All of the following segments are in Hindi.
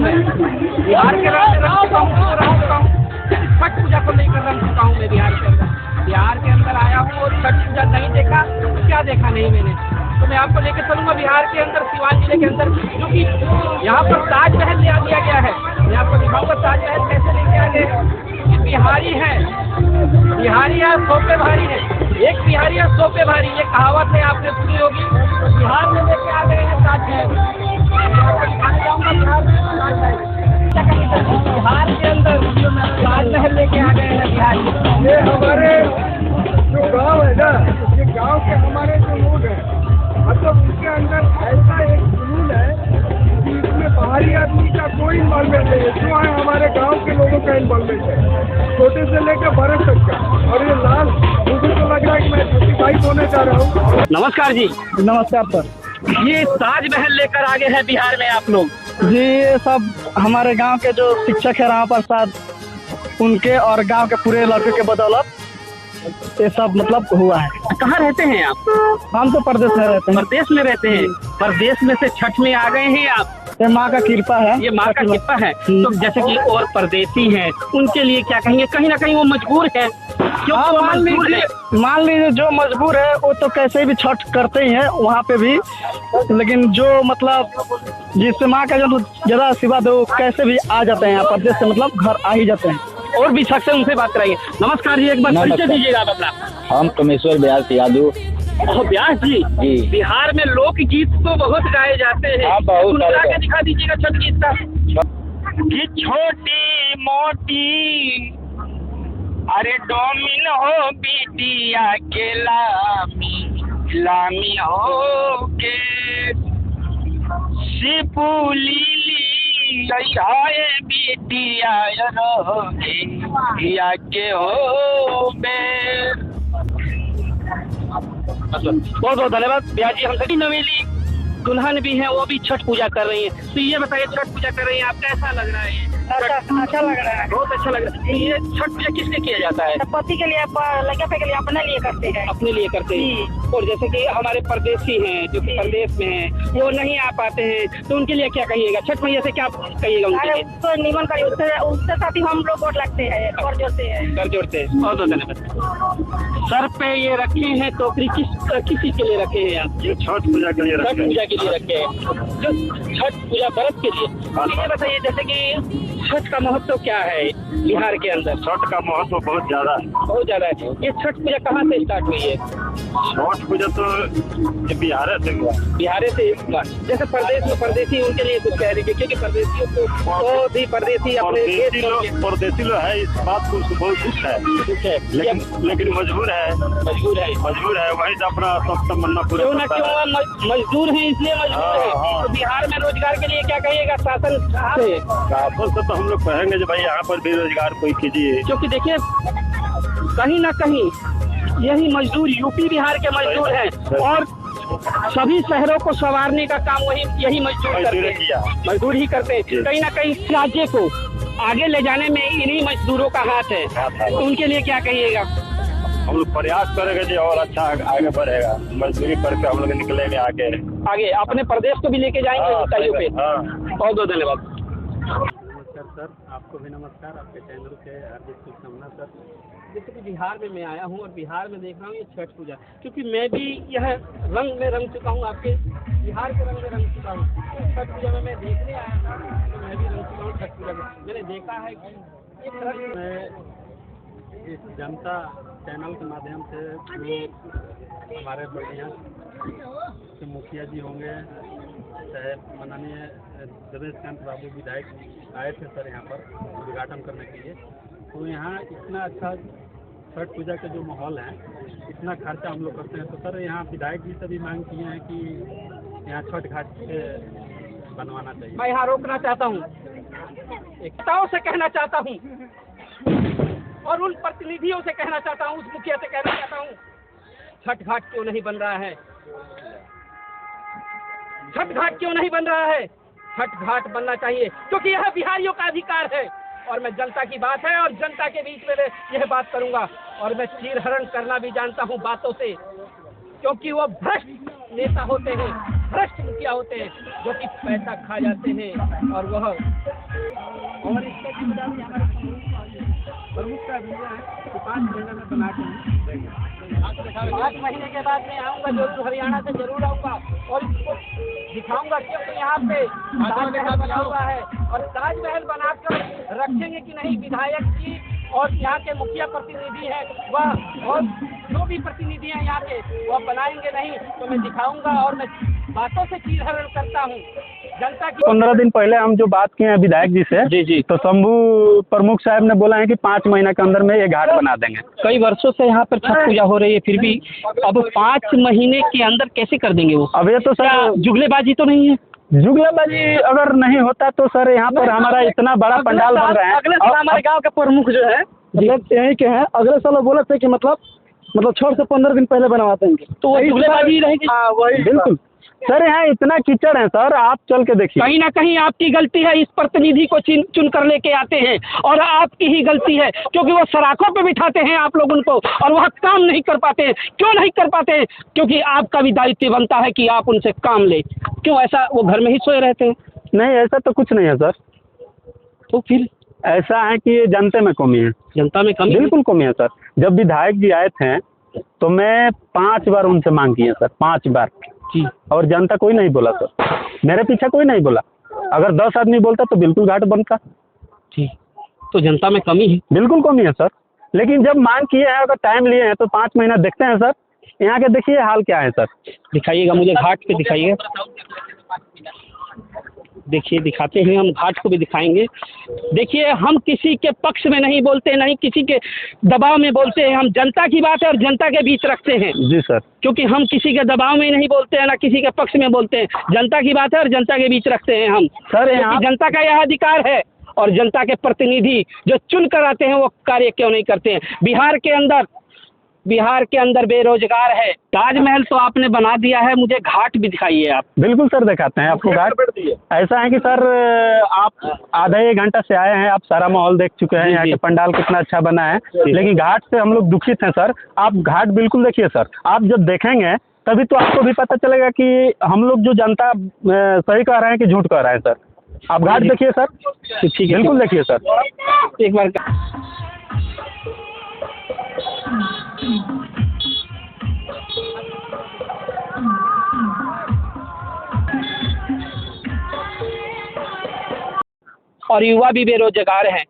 मैं बिहार के रंग में रंग चुका हूँ। छठ पूजा को लेकर रंग चुका हूँ मैं बिहार के अंदर आया हूँ और छठ पूजा नहीं देखा तो क्या देखा नहीं मैंने। तो मैं आपको लेकर चलूंगा बिहार के अंदर, सिवान जिले के अंदर, क्योंकि यहाँ पर ताजमहल ले दिया गया है। मैं आपको दिखाऊंगा ताजमहल कैसे लेके आ गए। बिहारी है, बिहारी है सौ पे भारी है, एक बिहारी है सौ पे भारी, ये कहावत है, आपने सुनी होगी। तो बिहार में लेके आ गए हैं ताजमहल। बिहार के अंदर ताजमहल लेके आ गए हैं बिहार में। ये हमारे जो गांव है ना, ये गांव के हमारे जो लोग हैं, मतलब उनके अंदर ऐसा एक जुनून है कि इसमें बाहरी आदमी का कोई इन्वॉल्वमेंट नहीं है। जो है हमारे गांव के लोगों का इन्वॉल्वमेंट है, छोटे से लेकर बड़े तक का। और ये लाल, मुझे तो लग रहा है कि मैं 35 होने जा रहा हूँ। नमस्कार जी। नमस्कार सर। ये ताजमहल लेकर आगे हैं बिहार में आप लोग जी, ये सब हमारे गांव के जो शिक्षक है राम प्रसाद, उनके और गांव के पूरे इलाके के बदौलत ये सब मतलब हुआ है। कहाँ रहते हैं आप? हम तो प्रदेश में रहते हैं। प्रदेश में रहते हैं। प्रदेश में से छठ में आ गए हैं आप? ये माँ का कृपा है। ये माँ का कृपा है। तो जैसे कि और परदेसी हैं, उनके लिए क्या कहेंगे? कहीं ना कहीं वो मजबूर है। हाँ, मान लीजिए जो मजबूर है वो तो कैसे भी छठ करते ही हैं वहाँ पे भी, लेकिन जो मतलब जिससे माँ का जो ज्यादा आशीर्वाद है वो कैसे भी आ जाते हैं यहाँ प्रदेश से, मतलब घर आ ही जाते हैं। और भी शख्स है, उनसे बात कराइए। नमस्कार जी, एक बार परिचय दीजिएगा आप अपना। हम कमेश्वर व्यास यादव। व्यास जी, बिहार में लोकगीत तो बहुत गाए जाते हैं। हाँ, बहुत सुनवा के दिखा दीजिएगा छठ गीत का। कि छोटी मोटी अरे डोमिन हो बिटिया के लामी हो के सिपुली आए बिटिया या के हो बे। बहुत बहुत धन्यवाद भैया जी। हम सभी नवेली दुल्हन भी हैं, वो भी छठ पूजा कर रही हैं। तो ये बताइए, छठ पूजा कर रही हैं आप, कैसा लग रहा है? अच्छा लग रहा है, बहुत अच्छा लग रहा है। ये छठ पूजा किसने किया जाता है? पति के लिए, लड़के के लिए, अपने लिए करते हैं। अपने लिए करते हैं। और जैसे कि हमारे परदेसी हैं जो कि प्रदेश में हैं, वो नहीं आ पाते हैं, तो उनके लिए क्या कहिएगा? छठ मैया से क्या कहिएगा उनके लिए? तो निमन करिए, उसके साथ ही हम लोग वोट लगते हैं, कर जोड़ते हैं। बहुत बहुत धन्यवाद। सर पे ये रखे हैं टोकरी, किस चीज के लिए रखे हैं आप? ये छठ पूजा के लिए छठ पूजा के लिए रखे हैं, जो छठ पूजा व्रत के लिए। ये बताइए, जैसे कि छठ का महत्व क्या है बिहार के अंदर? छठ का महत्व बहुत ज्यादा है। बहुत ज्यादा है। ये छठ पूजा कहाँ से स्टार्ट हुई है? छठ पूजा तो बिहार से हुआ। बिहार से हुआ। जैसे प्रदेश में परदेसी, उनके लिए कुछ कह दीजिए, क्योंकि परदेसियों को तो भी परदेसी अपने परदेसी लोग है, इस बात को बहुत दुख है, लेकिन मजबूर है वही से अपना सब तमन्ना पूरा क्यों ना क्यों मजदूर है, इसलिए मजबूर है। तो बिहार में रोजगार के लिए क्या कहिएगा शासन से? शासन से तो हम लोग कहेंगे जो भाई यहाँ पर बेरोजगार कोई कीजिए, क्योंकि देखिए कहीं ना कहीं यही मजदूर यूपी बिहार के मजदूर हैं, और सभी शहरों को संवारने का काम यही मजदूर करते हैं, मजदूर ही करते हैं। कहीं ना कहीं राज्य को आगे ले जाने में इन्हीं मजदूरों का हाथ है। तो उनके लिए क्या कहिएगा? हम लोग प्रयास करेंगे जी और अच्छा आगे बढ़ेगा। मजदूरी करके हम लोग निकलेंगे आगे अपने प्रदेश को भी लेके जाएंगे ऊंचाइयों पे। बहुत बहुत धन्यवाद। नमस्कार सर, आपको भी नमस्कार, आपके चैनल के हार्दिक शुभकामना सर। जैसे कि बिहार में मैं आया हूँ और बिहार में देख रहा हूँ ये छठ पूजा, क्योंकि मैं भी यह रंग में रंग चुका हूँ, आपके बिहार के रंग में रंग चुका हूँ। छठ पूजा में मैं देखने आया था, तो मैं भी रंग चुका हूँ छठ पूजा में। मैंने देखा है कि एक रंग मैं इस जनता चैनल के माध्यम से जो हमारे बढ़िया के मुखिया जी होंगे, चाहे माननीय देवेश कांत बाबू विधायक आए थे सर यहाँ पर उद्घाटन करने के लिए। तो यहाँ इतना अच्छा छठ पूजा का जो माहौल है, इतना खर्चा हम लोग करते हैं, तो सर यहाँ विधायक जी से भी मांग किए हैं कि यहाँ छठ घाट बनवाना चाहिए। मैं यहाँ रोकना चाहता हूँ, एकताओं से कहना चाहता हूँ और उन प्रतिनिधियों से कहना चाहता हूँ, उस मुखिया से कहना चाहता हूँ, छठ घाट क्यों नहीं बन रहा है? छठ घाट क्यों नहीं बन रहा है? छठ घाट बनना चाहिए, क्योंकि यह बिहारियों का अधिकार है। और मैं जनता की बात है और जनता के बीच में यह बात करूंगा। और मैं चीरहरण करना भी जानता हूं बातों से, क्योंकि वो भ्रष्ट नेता होते हैं। भ्रष्ट मुखिया होते हैं जो कि पैसा खा जाते हैं और वह और इसके जिम्मेदारी हमारे प्रमुख का भी है कि 5 महीने में बना के 5 महीने के बाद मैं आऊँगा जो हरियाणा से जरूर आऊँगा और इसको दिखाऊंगा क्योंकि यहाँ पे ताजमहल बना हुआ है और ताजमहल बनाकर रखेंगे कि नहीं विधायक जी और यहाँ के मुखिया प्रतिनिधि हैं वह और जो भी प्रतिनिधि हैं यहाँ के वह बनाएंगे नहीं तो मैं दिखाऊंगा और मैं बातों से चीरहरण करता हूँ जनता की। 15 दिन पहले हम जो बात किए हैं विधायक जी से जी तो शंभू प्रमुख साहब ने बोला है कि 5 महीने के अंदर में ये घाट बना देंगे। कई वर्षों से यहाँ पर छठ पूजा हो रही है फिर भी अब 5 महीने के अंदर कैसे कर देंगे वो? अब ये तो सर जुगलेबाजी तो नहीं है? जुगलाबाजी अगर नहीं होता तो सर यहाँ पर हमारा इतना बड़ा पंडाल बन रहा है। अगले साल हमारे गांव के प्रमुख जो है मतलब यही के हैं, अगले साल बोले थे कि मतलब 6 से 15 दिन पहले बनवा देंगे तो वो जुगलेबाजी रहेगी। वही बिल्कुल सर, यहाँ इतना कीचड़ है सर, आप चल के देखिए। कहीं ना कहीं आपकी गलती है, इस प्रतिनिधि को चुन कर लेके आते हैं और आपकी ही गलती है क्योंकि वो सराखों पे बिठाते हैं आप लोग उनको और वह काम नहीं कर पाते हैं। क्यों नहीं कर पाते हैं? क्योंकि आपका भी दायित्व बनता है कि आप उनसे काम ले। क्यों ऐसा? वो घर में ही सोए रहते हैं। नहीं ऐसा तो कुछ नहीं है सर। तो फिर ऐसा है कि जनता में कमी है। जनता में कमी बिल्कुल कमी है सर। जब विधायक जी आए थे तो मैं 5 बार उनसे मांग की है सर, 5 बार जी, और जनता कोई नहीं बोला सर, मेरे पीछे कोई नहीं बोला। अगर 10 आदमी बोलता तो बिल्कुल घाट बनता। जी, तो जनता में कमी है। बिल्कुल कमी है सर, लेकिन जब मांग किए हैं, अगर टाइम लिए हैं तो 5 महीना देखते हैं सर। यहाँ के देखिए हाल क्या है सर। दिखाइएगा मुझे घाट पे दिखाइए। देखिए दिखाते हैं, हम घाट को भी दिखाएंगे। देखिए हम किसी के पक्ष में नहीं बोलते, नहीं किसी के दबाव में बोलते हैं। हम जनता की बात है और जनता के बीच रखते हैं। जी सर, क्योंकि हम किसी के दबाव में नहीं बोलते हैं, ना किसी के पक्ष में बोलते हैं। जनता की बात है और जनता के बीच रखते हैं हम सर। यहाँ जनता का यह अधिकार है और जनता के प्रतिनिधि जो चुन कर आते हैं वो कार्य क्यों नहीं करते हैं? बिहार के अंदर बेरोजगार है। ताजमहल तो आपने बना दिया है, मुझे घाट भी दिखाइए आप। बिल्कुल सर, दिखाते हैं आपको घाट। ऐसा है कि सर आप आधा 1 घंटा से आए हैं, आप सारा माहौल देख चुके हैं, यहाँ के पंडाल कितना अच्छा बना है, लेकिन घाट से हम लोग दुखित हैं सर। आप घाट बिल्कुल देखिए सर, आप जब देखेंगे तभी तो आपको भी पता चलेगा कि हम लोग जो जनता सही कह रहे हैं कि झूठ कह रहे हैं सर। आप घाट देखिए सर। ठीक है, बिल्कुल देखिए सर एक बार। और युवा भी बेरोजगार हैं,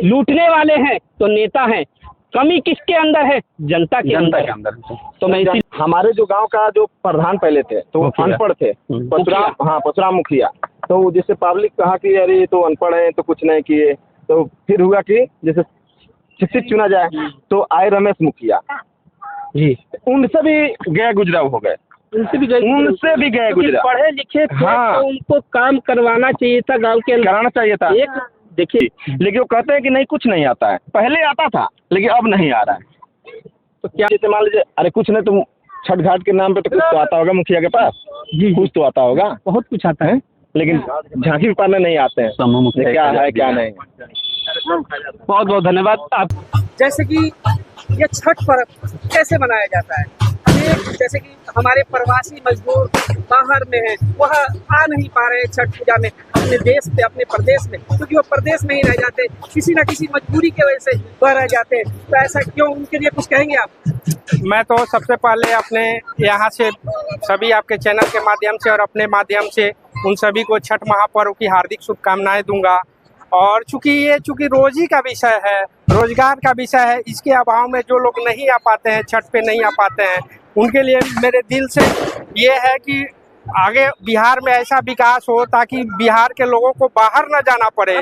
लूटने वाले हैं तो नेता हैं। कमी किसके अंदर है? जनता के अंदर। तो मैं इसी हमारे जो गांव का जो प्रधान पहले थे तो वो अनपढ़ थे, परशुराम मुखिया। तो जैसे पब्लिक कहा कि अरे ये तो अनपढ़ है तो कुछ नहीं किए, तो फिर हुआ कि जैसे शिक्षित चुना जाए तो आए रमेश मुखिया जी, उनसे भी गए गुजरा हो गए, उनसे भी गए गुजरा। पढ़े लिखे थे हाँ, तो उनको काम करवाना चाहिए था, गांव के अंदर कराना चाहिए था। एक देखिए, लेकिन वो कहते हैं कि नहीं कुछ नहीं आता है, पहले आता था लेकिन अब नहीं आ रहा है। तो क्या जैसे मान लीजिए, अरे कुछ नहीं तुम छठ घाट के नाम पे तो कुछ तो आता होगा मुखिया के पास जी, कुछ तो आता होगा, बहुत कुछ आता है, लेकिन झांकी पाने नहीं आते हैं। क्या है क्या नहीं। बहुत बहुत धन्यवाद आप। जैसे कि ये छठ पर्व कैसे मनाया जाता है, जैसे कि हमारे प्रवासी मजदूर बाहर में हैं, वह आ नहीं पा रहे छठ पूजा में अपने देश पे, अपने प्रदेश में, क्योंकि वो प्रदेश में ही रह जाते, किसी न किसी मजबूरी की वजह से वह रह जाते हैं। तो ऐसा क्यों, उनके लिए कुछ कहेंगे आप? मैं तो सबसे पहले अपने यहाँ से सभी आपके चैनल के माध्यम से और अपने माध्यम से उन सभी को छठ महापर्व की हार्दिक शुभकामनाएं दूंगा। और चूंकि रोजी का विषय है, रोजगार का विषय है, इसके अभाव में जो लोग नहीं आ पाते हैं, छठ पे नहीं आ पाते हैं, उनके लिए मेरे दिल से ये है कि आगे बिहार में ऐसा विकास हो ताकि बिहार के लोगों को बाहर न जाना पड़े,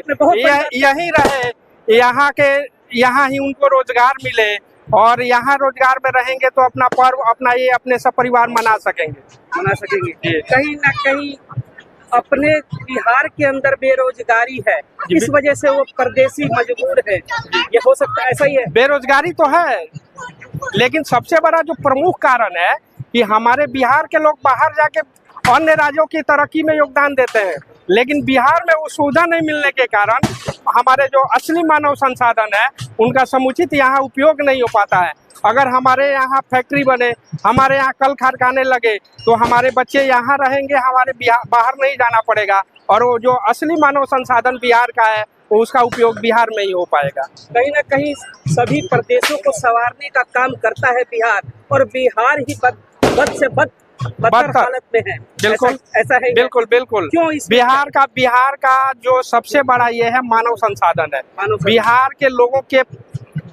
यहीं रहे, यहाँ ही उनको रोजगार मिले और यहाँ रोजगार में रहेंगे तो अपना पर्व अपने सपरिवार मना सकेंगे। कहीं ना कहीं अपने बिहार के अंदर बेरोजगारी है, इस वजह से वो परदेसी मजबूर है, ये हो सकता है, ऐसा ही है? बेरोजगारी तो है, लेकिन सबसे बड़ा जो प्रमुख कारण है कि हमारे बिहार के लोग बाहर जाके अन्य राज्यों की तरक्की में योगदान देते हैं, लेकिन बिहार में वो सुविधा नहीं मिलने के कारण हमारे जो असली मानव संसाधन है उनका समुचित यहाँ उपयोग नहीं हो पाता है। अगर हमारे यहाँ फैक्ट्री बने, हमारे यहाँ कल कारखाने लगे, तो हमारे बच्चे यहाँ रहेंगे, हमारे बाहर नहीं जाना पड़ेगा, और वो जो असली मानव संसाधन बिहार का है वो उसका उपयोग बिहार में ही हो पाएगा। कहीं ना कहीं सभी प्रदेशों को संवारने का काम करता है बिहार, और बिहार ही बद से बदतर हालत में है। बिल्कुल ऐसा है। बिल्कुल बिल्कुल। क्यों? इस बिहार का जो सबसे बड़ा ये है मानव संसाधन है। बिहार के लोगों के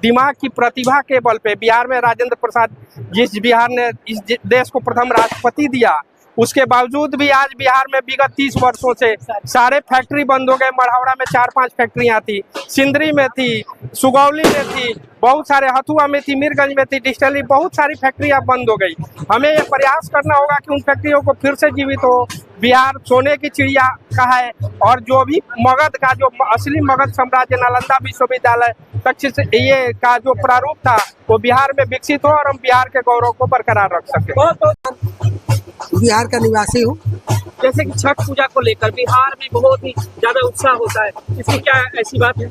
दिमाग की प्रतिभा के बल पे, बिहार में राजेंद्र प्रसाद, जिस बिहार ने इस देश को प्रथम राष्ट्रपति दिया, उसके बावजूद भी आज बिहार में विगत 30 वर्षों से सारे फैक्ट्री बंद हो गए। मढ़ौरा में 4-5 फैक्ट्रियां थी, सिंदरी में थी, सुगौली में थी, बहुत सारे हथुआ में थी, मीरगंज में थी, डिस्टली, बहुत सारी फैक्ट्रियां बंद हो गई। हमें ये प्रयास करना होगा कि उन फैक्ट्रियों को फिर से जीवित हो। बिहार सोने की चिड़िया का है, और जो भी मगध का जो असली मगध साम्राज्य नालंदा विश्वविद्यालय तक्षशिला ये का जो प्रारूप था वो बिहार में विकसित हो, और हम बिहार के गौरव को बरकरार रख सके। बिहार का निवासी हूँ। जैसे कि छठ पूजा को लेकर बिहार में बहुत ही ज्यादा उत्साह होता है, इसकी क्या ऐसी बात है?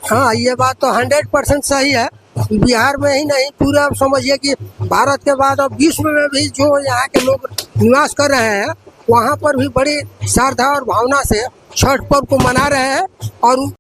हाँ, ये बात तो 100% सही है। बिहार में ही नहीं, पूरा समझिए कि भारत के बाद अब विश्व में भी जो यहाँ के लोग निवास कर रहे हैं, वहाँ पर भी बड़ी श्रद्धा और भावना से छठ पर्व को मना रहे हैं, और